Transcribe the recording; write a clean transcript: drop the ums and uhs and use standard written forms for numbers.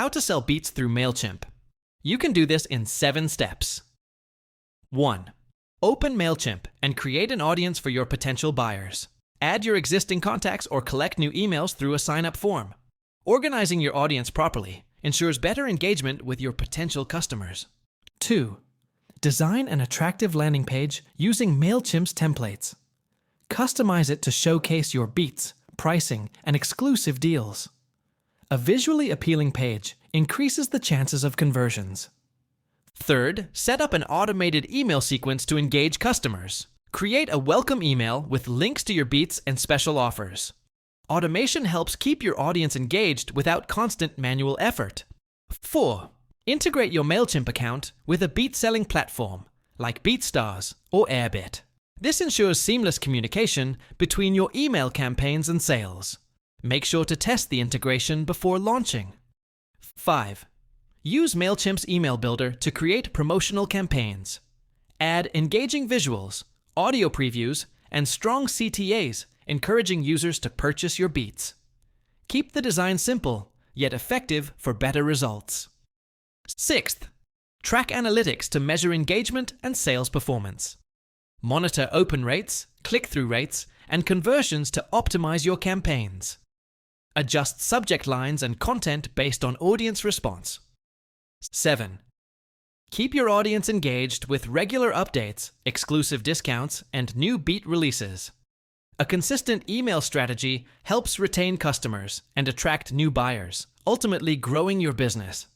How to sell beats through Mailchimp. You can do this in 7 steps. 1. Open Mailchimp and create an audience for your potential buyers. Add your existing contacts or collect new emails through a sign-up form. Organizing your audience properly ensures better engagement with your potential customers. 2. Design an attractive landing page using Mailchimp's templates. Customize it to showcase your beats, pricing, and exclusive deals. A visually appealing page increases the chances of conversions. 3rd, set up an automated email sequence to engage customers. Create a welcome email with links to your beats and special offers. Automation helps keep your audience engaged without constant manual effort. 4. Integrate your Mailchimp account with a beat selling platform like BeatStars or Airbit. This ensures seamless communication between your email campaigns and sales. Make sure to test the integration before launching. 5. Use Mailchimp's email builder to create promotional campaigns. Add engaging visuals, audio previews, and strong CTAs, encouraging users to purchase your beats. Keep the design simple, yet effective for better results. 6th, track analytics to measure engagement and sales performance. Monitor open rates, click-through rates, and conversions to optimize your campaigns. Adjust subject lines and content based on audience response. 7. Keep your audience engaged with regular updates, exclusive discounts, and new beat releases. A consistent email strategy helps retain customers and attract new buyers, ultimately growing your business.